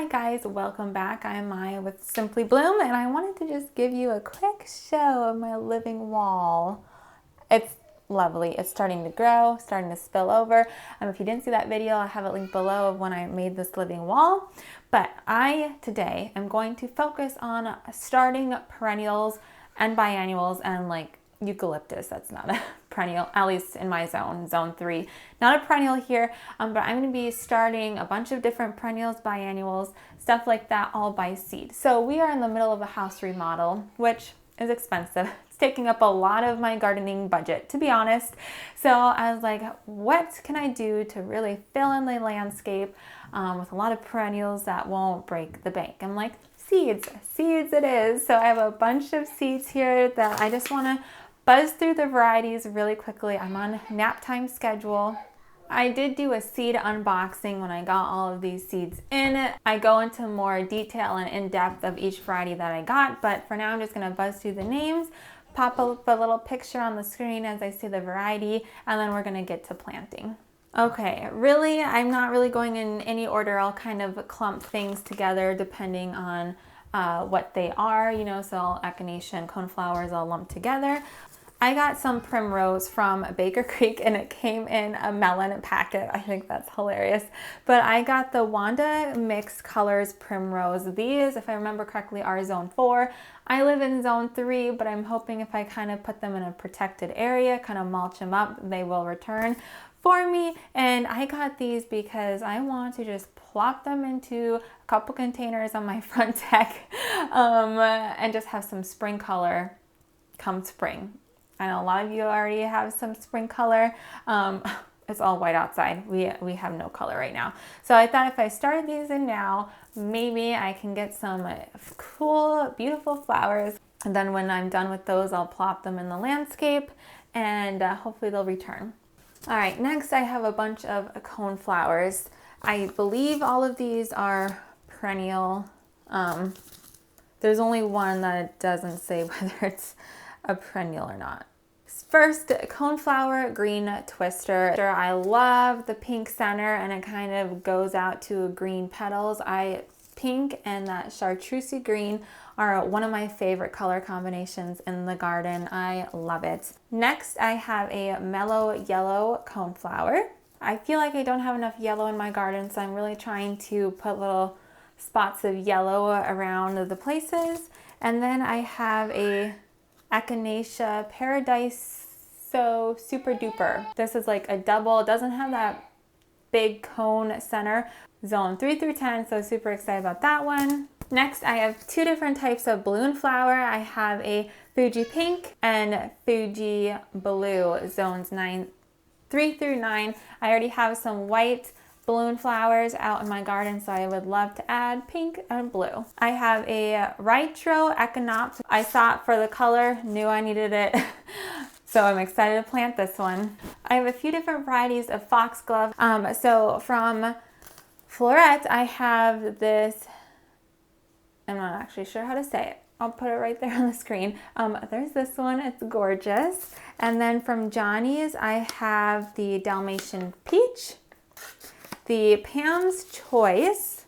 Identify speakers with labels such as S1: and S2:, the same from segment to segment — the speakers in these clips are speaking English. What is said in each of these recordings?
S1: Hi guys, welcome back. I'm Maya with Simply Bloom, and I wanted to just give you a quick show of my living wall. It's lovely. It's starting to grow, starting to spill over. If you didn't see that video, I have it linked below of when I made this living wall. But today am going to focus on starting perennials and biannuals and like eucalyptus. That's not a perennial, at least in my zone 3. Not a perennial here, but I'm going to be starting a bunch of different perennials, biannuals, stuff like that, all by seed. So we are in the middle of a house remodel, which is expensive. It's taking up a lot of my gardening budget, to be honest. So I was like, what can I do to really fill in the landscape with a lot of perennials that won't break the bank? I'm like, seeds it is. So I have a bunch of seeds here that I just want to buzz through the varieties really quickly. I'm on nap time schedule. I did do a seed unboxing when I got all of these seeds in. I go into more detail and in-depth of each variety that I got, but for now I'm just going to buzz through the names, pop up a little picture on the screen as I see the variety, and then we're going to get to planting. Okay, really, I'm not really going in any order. I'll kind of clump things together depending on what they are, so echinacea and coneflowers all lumped together. I got some primrose from Baker Creek and it came in a melon packet. I think that's hilarious. But I got the Wanda Mixed Colors Primrose. These, if I remember correctly, are zone 4. I live in zone 3, but I'm hoping if I kind of put them in a protected area, kind of mulch them up, they will return for me. And I got these because I want to just plop them into a couple containers on my front deck and just have some spring color come spring. I know a lot of you already have some spring color. It's all white outside. We have no color right now. So I thought if I started these in now, maybe I can get some cool, beautiful flowers. And then when I'm done with those, I'll plop them in the landscape and hopefully they'll return. All right, next I have a bunch of coneflowers. I believe all of these are perennial. There's only one that it doesn't say whether it's a perennial or not. First, coneflower green twister. I love the pink center and it kind of goes out to green petals. Pink and that chartreusey green are one of my favorite color combinations in the garden. I love it. Next, I have a mellow yellow coneflower. I feel like I don't have enough yellow in my garden, so I'm really trying to put little spots of yellow around the places. And then I have a Echinacea Paradise So Super Duper. This is like a double, it doesn't have that big cone center. Zone 3 through 10, so super excited about that one. Next, I have two different types of balloon flower. I have a Fuji Pink and Fuji Blue, zones 3 through 9. I already have some white balloon flowers out in my garden, so I would love to add pink and blue. I have a Rytro Echinopsis. I saw it for the color, knew I needed it, so I'm excited to plant this one. I have a few different varieties of foxglove. So from Floret, I have this, I'm not actually sure how to say it. I'll put it right there on the screen. There's this one, it's gorgeous. And then from Johnny's, I have the Dalmatian Peach, the Pam's Choice,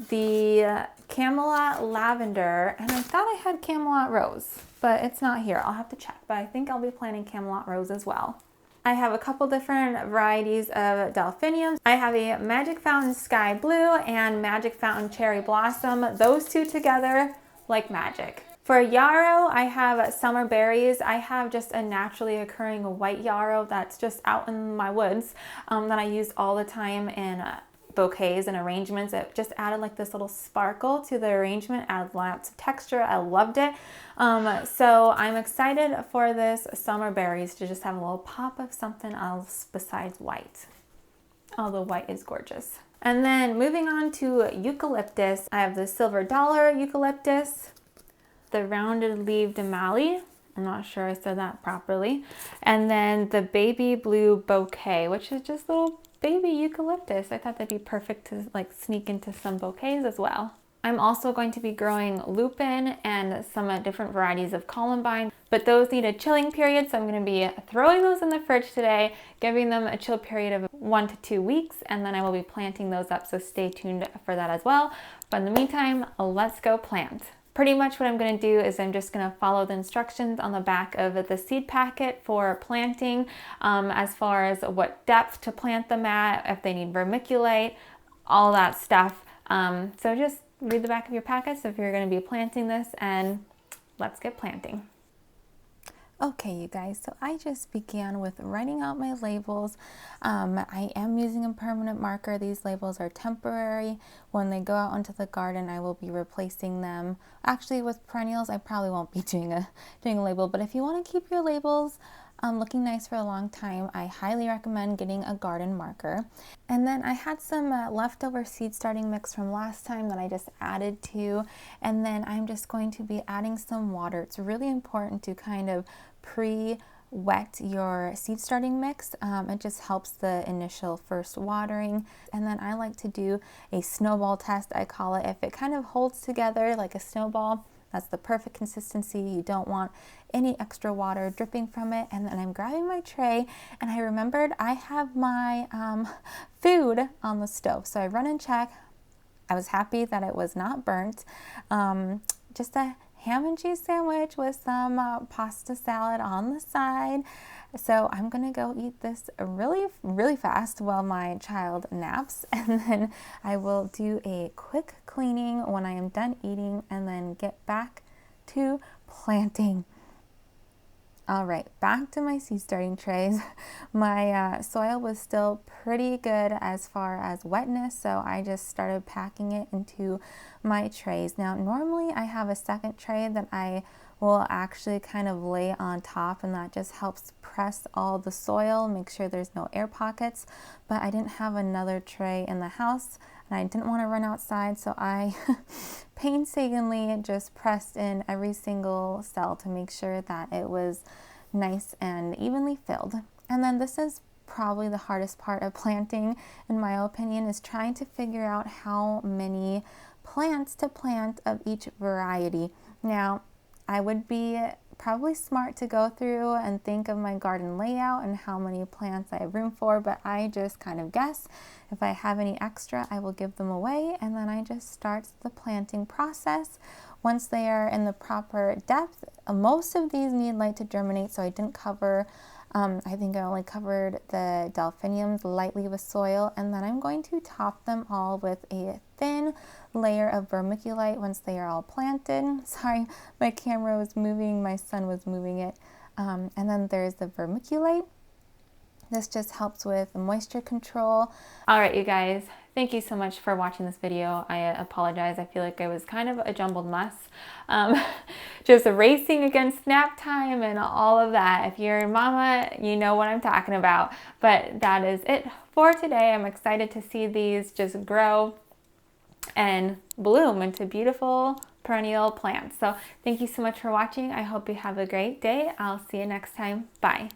S1: the Camelot Lavender, and I thought I had Camelot Rose, but it's not here. I'll have to check, but I think I'll be planting Camelot Rose as well. I have a couple different varieties of delphiniums. I have a Magic Fountain Sky Blue and Magic Fountain Cherry Blossom. Those two together, like magic. For yarrow, I have summer berries. I have just a naturally occurring white yarrow that's just out in my woods that I use all the time in bouquets and arrangements. It just added like this little sparkle to the arrangement, added lots of texture. I loved it. So I'm excited for this summer berries to just have a little pop of something else besides white. Although white is gorgeous. And then moving on to eucalyptus, I have the silver dollar eucalyptus, the rounded leaved mallee, I'm not sure I said that properly, and then the baby blue bouquet, which is just little baby eucalyptus. I thought that'd be perfect to like sneak into some bouquets as well. I'm also going to be growing lupin and some different varieties of columbine, but those need a chilling period, so I'm going to be throwing those in the fridge today, giving them a chill period of 1 to 2 weeks, and then I will be planting those up, so stay tuned for that as well. But in the meantime, let's go plant. Pretty much what I'm going to do is I'm just going to follow the instructions on the back of the seed packet for planting, as far as what depth to plant them at, if they need vermiculite, all that stuff. So just read the back of your packets if you're going to be planting this, and let's get planting. Okay, you guys, so I just began with writing out my labels. I am using a permanent marker. These labels are temporary. When they go out into the garden, I will be replacing them. Actually, with perennials, I probably won't be doing a label, but if you want to keep your labels looking nice for a long time, I highly recommend getting a garden marker. And then I had some leftover seed starting mix from last time that I just added to, and then I'm just going to be adding some water. It's really important to kind of pre-wet your seed starting mix. It just helps the initial first watering. And then I like to do a snowball test, I call it. If it kind of holds together like a snowball, that's the perfect consistency. You don't want any extra water dripping from it. And then I'm grabbing my tray, and I remembered I have my food on the stove. So I run and check. I was happy that it was not burnt. Just a ham and cheese sandwich with some pasta salad on the side. So I'm gonna go eat this really fast while my child naps, and then I will do a quick cleaning when I am done eating, and then get back to planting. All right, back to my seed starting trays. My soil was still pretty good as far as wetness, so I just started packing it into my trays. Now, normally I have a second tray that I will actually kind of lay on top, and that just helps press all the soil, make sure there's no air pockets. But I didn't have another tray in the house, and I didn't want to run outside, so I painstakingly just pressed in every single cell to make sure that it was nice and evenly filled. And then this is probably the hardest part of planting, in my opinion, is trying to figure out how many plants to plant of each variety. Now, I would be probably smart to go through and think of my garden layout and how many plants I have room for, but I just kind of guess. If I have any extra, I will give them away, and then I just start the planting process. Once they are in the proper depth, most of these need light to germinate, so I didn't cover, I think I only covered the delphiniums lightly with soil, and then I'm going to top them all with a thin layer of vermiculite once they are all planted. Sorry, my camera was moving, my son was moving it. And then there's the vermiculite. This just helps with moisture control. All right, you guys, thank you so much for watching this video. I apologize. I feel like I was kind of a jumbled mess. Just racing against nap time and all of that. If you're a mama, you know what I'm talking about. But that is it for today. I'm excited to see these just grow and bloom into beautiful perennial plants. So thank you so much for watching. I hope you have a great day. I'll see you next time. Bye.